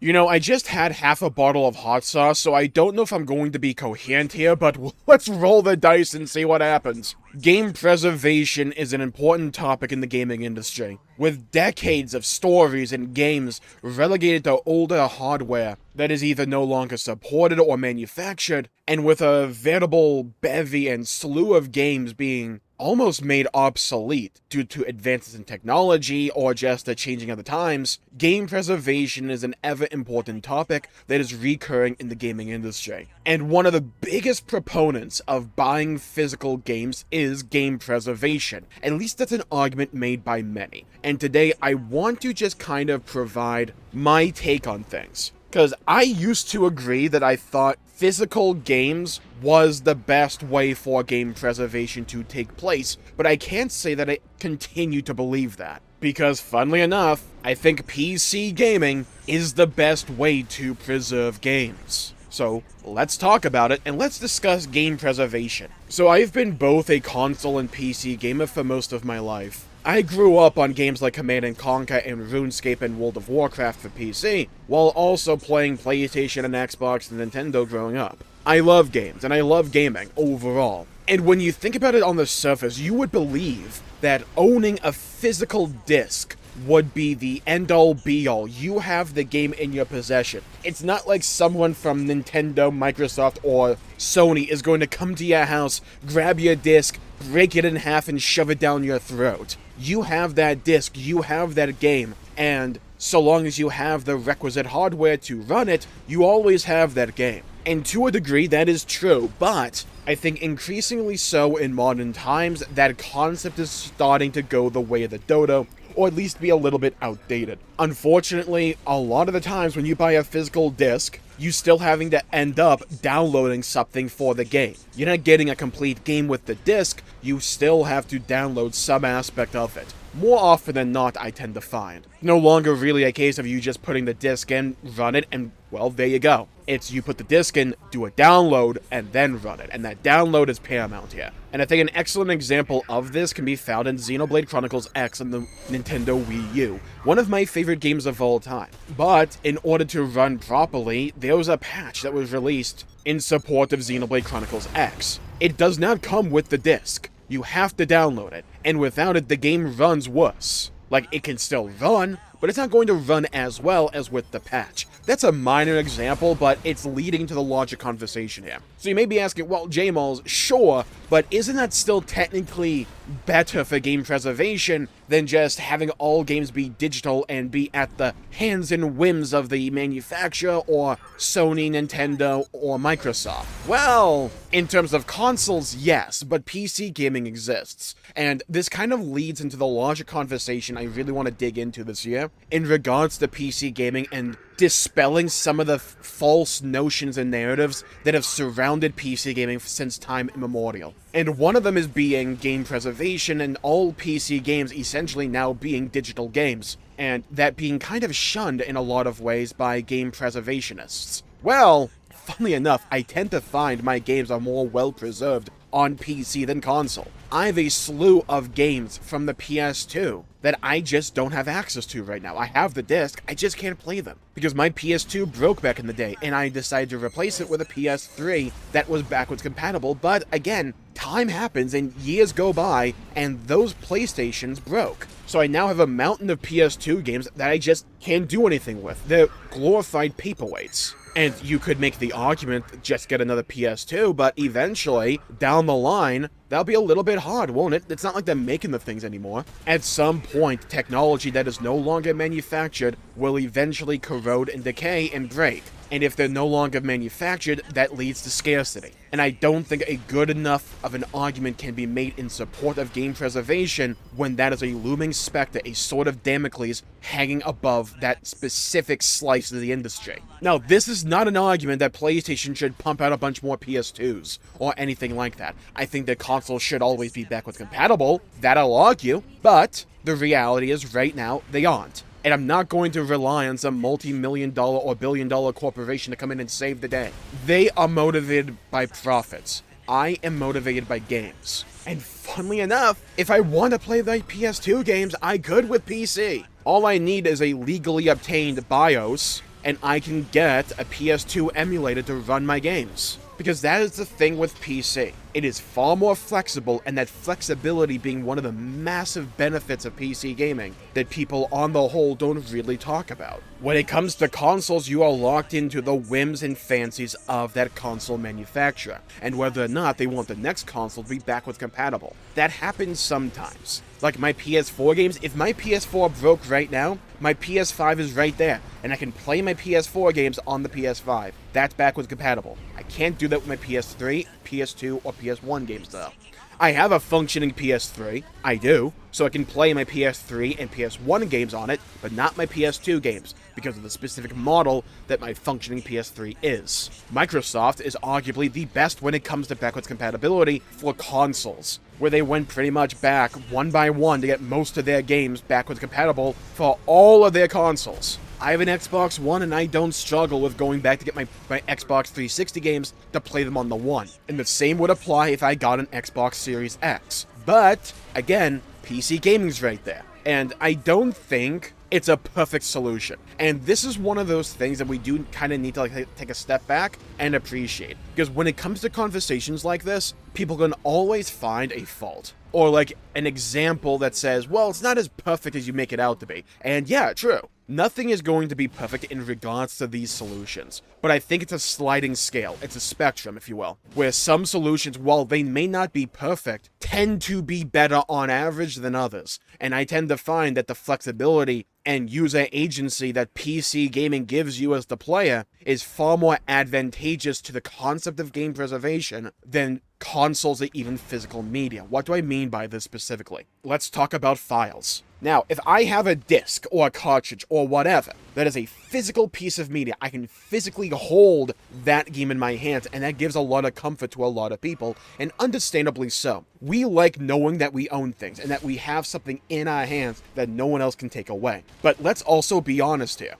You know, I just had half a bottle of hot sauce, so I don't know if I'm going to be coherent here, but let's roll the dice and see what happens. Game preservation is an important topic in the gaming industry, with decades of stories and games relegated to older hardware that is either no longer supported or manufactured, and with a veritable bevy and slew of games being almost made obsolete due to advances in technology or just the changing of the times, game preservation is an ever important topic that is recurring in the gaming industry. And one of the biggest proponents of buying physical games is game preservation. At least that's an argument made by many. And today I want to just kind of provide my take on things. Because I used to agree that I thought physical games was the best way for game preservation to take place, but I can't say that I continue to believe that. Because, funnily enough, I think PC gaming is the best way to preserve games. So, let's talk about it, and let's discuss game preservation. So I've been both a console and PC gamer for most of my life. I grew up on games like Command & Conquer and RuneScape and World of Warcraft for PC, while also playing PlayStation and Xbox and Nintendo growing up. I love games, and I love gaming overall. And when you think about it on the surface, you would believe that owning a physical disc would be the end-all be-all. You have the game in your possession. It's not like someone from Nintendo, Microsoft, or Sony is going to come to your house, grab your disc, break it in half, and shove it down your throat. You have that disc, you have that game, and so long as you have the requisite hardware to run it, you always have that game. And to a degree, that is true, but I think increasingly so in modern times, that concept is starting to go the way of the dodo, or at least be a little bit outdated. Unfortunately, a lot of the times when you buy a physical disc, you still having to end up downloading something for the game. You're not getting a complete game with the disc, you still have to download some aspect of it. More often than not, I tend to find. No longer really a case of you just putting the disc in, run it, and well, there you go. It's you put the disc in, do a download, and then run it, and that download is paramount here. And I think an excellent example of this can be found in Xenoblade Chronicles X on the Nintendo Wii U, one of my favorite games of all time. But in order to run properly, there was a patch that was released in support of Xenoblade Chronicles X. It does not come with the disc. You have to download it, and without it, the game runs worse. Like, it can still run, but it's not going to run as well as with the patch. That's a minor example, but it's leading to the larger conversation here. So you may be asking, well, Jmulls, sure, but isn't that still technically better for game preservation than just having all games be digital and be at the hands and whims of the manufacturer or Sony, Nintendo, or Microsoft? Well, in terms of consoles, yes, but PC gaming exists. And this kind of leads into the larger conversation I really want to dig into this year in regards to PC gaming and dispelling some of the false notions and narratives that have surrounded PC gaming since time immemorial. And one of them is being game preservation and all PC games essentially now being digital games, and that being kind of shunned in a lot of ways by game preservationists. Well, funnily enough, I tend to find my games are more well preserved on PC than console. I have a slew of games from the PS2 that I just don't have access to right now. I have the disc, I just can't play them. Because my PS2 broke back in the day, and I decided to replace it with a PS3 that was backwards compatible, but again, time happens and years go by, and those PlayStations broke. So I now have a mountain of PS2 games that I just can't do anything with. They're glorified paperweights. And you could make the argument, just get another PS2, but eventually, down the line, that'll be a little bit hard, won't it? It's not like they're making the things anymore. At some point, technology that is no longer manufactured will eventually corrode and decay and break. And if they're no longer manufactured, that leads to scarcity. And I don't think a good enough of an argument can be made in support of game preservation when that is a looming specter, a sword of Damocles hanging above that specific slice of the industry. Now, this is not an argument that PlayStation should pump out a bunch more PS2s or anything like that. I think that consoles should always be backwards compatible, that I'll argue, but the reality is right now they aren't. And I'm not going to rely on some multi-million-dollar or billion-dollar corporation to come in and save the day. They are motivated by profits. I am motivated by games. And funnily enough, if I want to play the PS2 games, I could with PC. All I need is a legally obtained BIOS and I can get a PS2 emulator to run my games. Because that is the thing with PC. It is far more flexible, and that flexibility being one of the massive benefits of PC gaming that people on the whole don't really talk about. When it comes to consoles, you are locked into the whims and fancies of that console manufacturer, and whether or not they want the next console to be backwards compatible. That happens sometimes. Like my PS4 games, if my PS4 broke right now, my PS5 is right there, and I can play my PS4 games on the PS5. That's backwards compatible. I can't do that with my PS3, PS2, or PS1 games though. I have a functioning PS3, I do, so I can play my PS3 and PS1 games on it, but not my PS2 games, because of the specific model that my functioning PS3 is. Microsoft is arguably the best when it comes to backwards compatibility for consoles, where they went pretty much back one by one to get most of their games backwards compatible for all of their consoles. I have an Xbox One, and I don't struggle with going back to get my Xbox 360 games to play them on the One. And the same would apply if I got an Xbox Series X. But, again, PC gaming's right there. And I don't think it's a perfect solution. And this is one of those things that we do kind of need to take a step back and appreciate. Because when it comes to conversations like this, people can always find a fault. Or like an example that says, well, it's not as perfect as you make it out to be. And yeah, true. Nothing is going to be perfect in regards to these solutions, but I think it's a sliding scale. It's a spectrum, if you will, where some solutions, while they may not be perfect, tend to be better on average than others. And I tend to find that the flexibility and user agency that PC gaming gives you as the player is far more advantageous to the concept of game preservation than consoles or even physical media. What do I mean by this specifically? Let's talk about files. Now, if I have a disc or a cartridge or whatever that is a physical piece of media, I can physically hold that game in my hands, and that gives a lot of comfort to a lot of people, and understandably so. We like knowing that we own things and that we have something in our hands that no one else can take away. But let's also be honest here.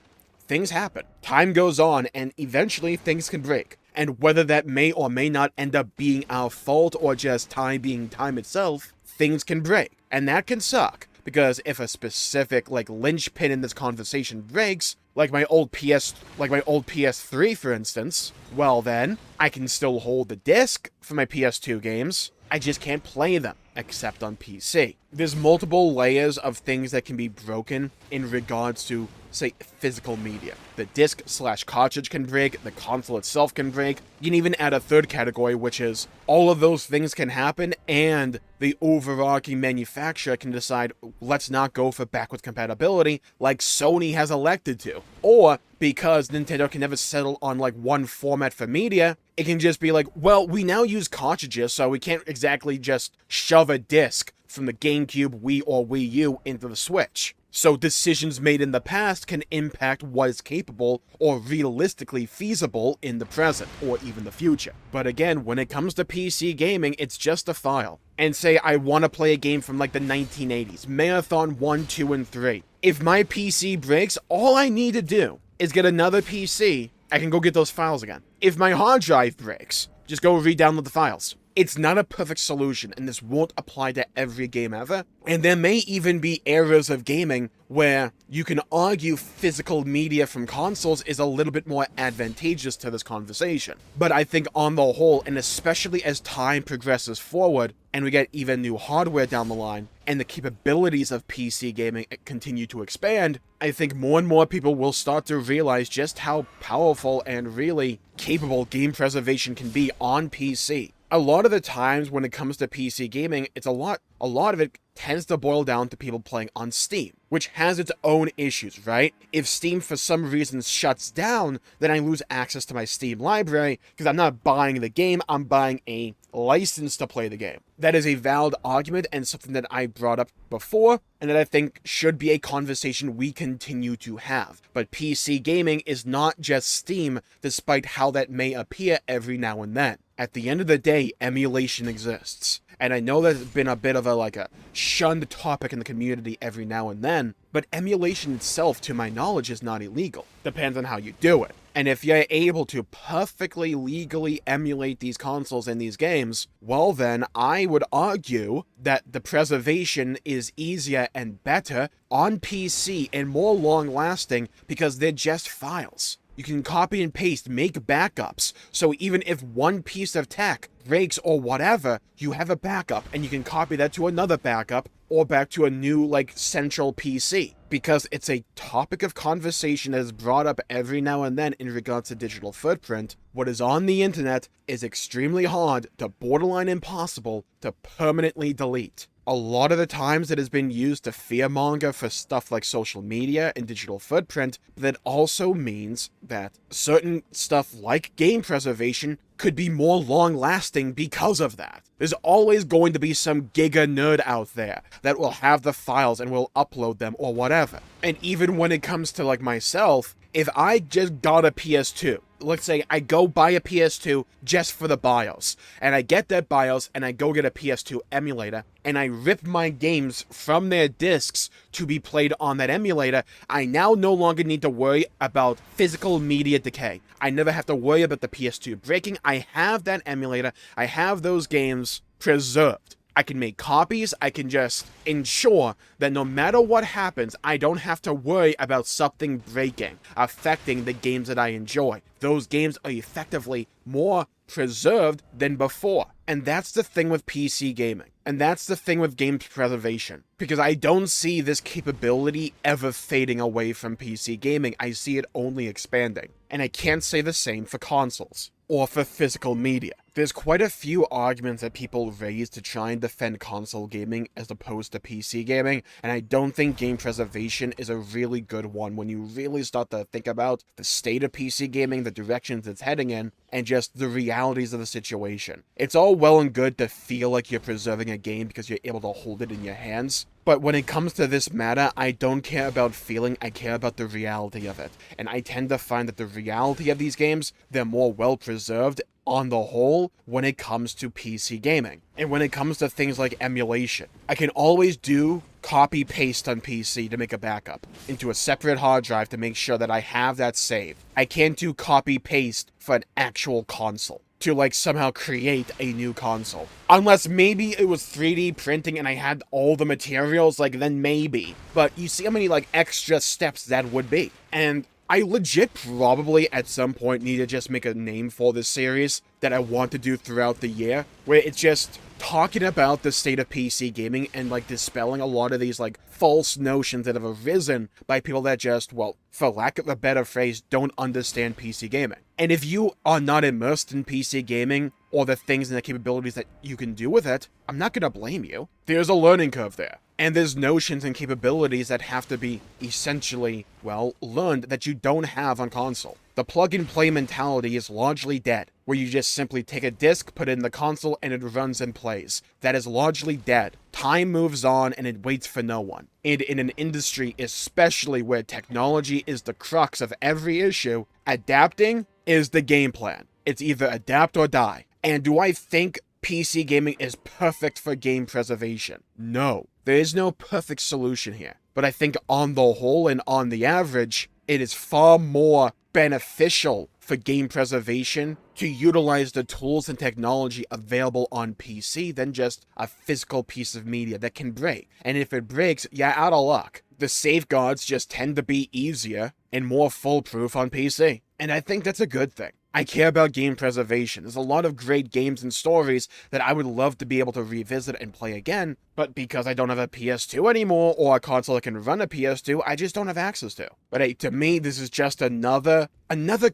Things happen. Time goes on, and eventually things can break. And whether that may or may not end up being our fault or just time being time itself, things can break. And that can suck. Because if a specific, linchpin in this conversation breaks, like my old PS3, for instance, well then, I can still hold the disc for my PS2 games, I just can't play them, except on PC. There's multiple layers of things that can be broken in regards to, say, physical media. The disc/cartridge can break, the console itself can break. You can even add a third category, which is all of those things can happen, and the overarching manufacturer can decide, let's not go for backwards compatibility like Sony has elected to. Or, because Nintendo can never settle on one format for media, it can just be like, well, we now use cartridges, so we can't exactly just shove a disc from the GameCube, Wii, or Wii U into the Switch. So decisions made in the past can impact what is capable or realistically feasible in the present or even the future. But again, when it comes to PC gaming, it's just a file. And say I want to play a game from the 1980s, Marathon 1, 2, and 3. If my PC breaks, all I need to do is get another PC. I can go get those files again. If my hard drive breaks, just go re-download the files. It's not a perfect solution, and this won't apply to every game ever. And there may even be eras of gaming where you can argue physical media from consoles is a little bit more advantageous to this conversation. But I think on the whole, and especially as time progresses forward, and we get even new hardware down the line, and the capabilities of PC gaming continue to expand, I think more and more people will start to realize just how powerful and really capable game preservation can be on PC. A lot of the times when it comes to PC gaming, it's a lot of it tends to boil down to people playing on Steam, which has its own issues, right? If Steam for some reason shuts down, then I lose access to my Steam library because I'm not buying the game, I'm buying a license to play the game. That is a valid argument and something that I brought up before, and that I think should be a conversation we continue to have. But PC gaming is not just Steam, despite how that may appear every now and then. At the end of the day, emulation exists. And I know that's been a bit of a shunned topic in the community every now and then, but emulation itself, to my knowledge, is not illegal. Depends on how you do it. And if you're able to perfectly legally emulate these consoles and these games, well then, I would argue that the preservation is easier and better on PC and more long-lasting because they're just files. You can copy and paste, make backups, so even if one piece of tech breaks or whatever, you have a backup, and you can copy that to another backup, or back to a new, like, central PC. Because it's a topic of conversation that is brought up every now and then in regards to digital footprint. What is on the internet is extremely hard to borderline impossible to permanently delete. A lot of the times it has been used to fearmonger for stuff like social media and digital footprint, but that also means that certain stuff like game preservation could be more long-lasting because of that. There's always going to be some giga nerd out there that will have the files and will upload them or whatever. And even when it comes to like myself, if I just got a PS2, let's say I go buy a PS2 just for the BIOS, and I get that BIOS and I go get a PS2 emulator, and I rip my games from their discs to be played on that emulator, I now no longer need to worry about physical media decay. I never have to worry about the PS2 breaking. I have that emulator, I have those games preserved. I can make copies, I can just ensure that no matter what happens, I don't have to worry about something breaking, affecting the games that I enjoy. Those games are effectively more preserved than before. And that's the thing with PC gaming. And that's the thing with game preservation. Because I don't see this capability ever fading away from PC gaming. I see it only expanding. And I can't say the same for consoles or for physical media. There's quite a few arguments that people raise to try and defend console gaming as opposed to PC gaming, and I don't think game preservation is a really good one when you really start to think about the state of PC gaming, the directions it's heading in, and just the realities of the situation. It's all well and good to feel like you're preserving a game because you're able to hold it in your hands, but when it comes to this matter, I don't care about feeling, I care about the reality of it. And I tend to find that the reality of these games, they're more well preserved on the whole when it comes to PC gaming. And when it comes to things like emulation, I can always do copy-paste on PC to make a backup into a separate hard drive to make sure that I have that saved. I can't do copy-paste for an actual console to like somehow create a new console. Unless maybe it was 3D printing and I had all the materials, like then maybe. But you see how many like extra steps that would be. And I legit probably at some point need to just make a name for this series that I want to do throughout the year, where it's just talking about the state of PC gaming and like dispelling a lot of these like false notions that have arisen by people that just, well, for lack of a better phrase, don't understand PC gaming. And if you are not immersed in PC gaming or the things and the capabilities that you can do with it, I'm not gonna blame you. There's a learning curve there. And there's notions and capabilities that have to be essentially, well, learned that you don't have on console. The plug-and-play mentality is largely dead, where you just simply take a disc, put it in the console, and it runs and plays. That is largely dead. Time moves on, and it waits for no one. And in an industry, especially where technology is the crux of every issue, adapting is the game plan. It's either adapt or die. And do I think PC gaming is perfect for game preservation? No. There is no perfect solution here. But I think on the whole and on the average, it is far more beneficial for game preservation to utilize the tools and technology available on PC than just a physical piece of media that can break. And if it breaks, you're out of luck. The safeguards just tend to be easier and more foolproof on PC. And I think that's a good thing. I care about game preservation. There's a lot of great games and stories that I would love to be able to revisit and play again, but because I don't have a PS2 anymore, or a console that can run a PS2, I just don't have access to. But hey, to me, this is just another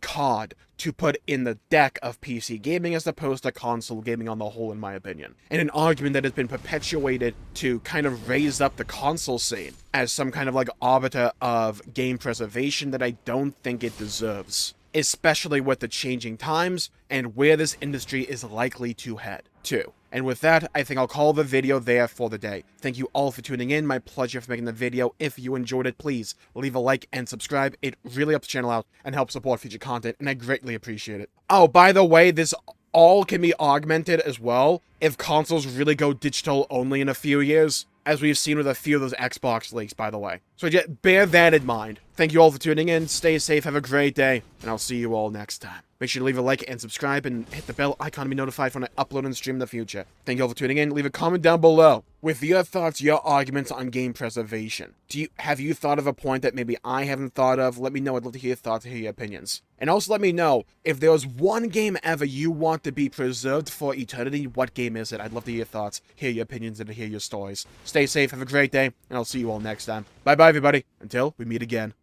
card to put in the deck of PC gaming as opposed to console gaming on the whole, in my opinion. And an argument that has been perpetuated to kind of raise up the console scene as some kind of like arbiter of game preservation that I don't think it deserves. Especially with the changing times and where this industry is likely to head to. And with that, I think I'll call the video there for the day. Thank you all for tuning in. My pleasure for making the video. If you enjoyed it, please leave a like and subscribe. It really helps the channel out and helps support future content, and I greatly appreciate it. Oh, by the way, this all can be augmented as well if consoles really go digital only in a few years. as we've seen with a few of those Xbox leaks, by the way. So just bear that in mind. Thank you all for tuning in, stay safe, have a great day, and I'll see you all next time. Make sure to leave a like and subscribe and hit the bell icon to be notified when I upload and stream in the future. Thank you all for tuning in, leave a comment down below with your thoughts, your arguments on game preservation. Have you thought of a point that maybe I haven't thought of? Let me know, I'd love to hear your thoughts, hear your opinions. And also let me know, if there was one game ever you want to be preserved for eternity, what game is it? I'd love to hear your thoughts, hear your opinions, and to hear your stories. Stay safe, have a great day, and I'll see you all next time. Bye-bye, everybody, until we meet again.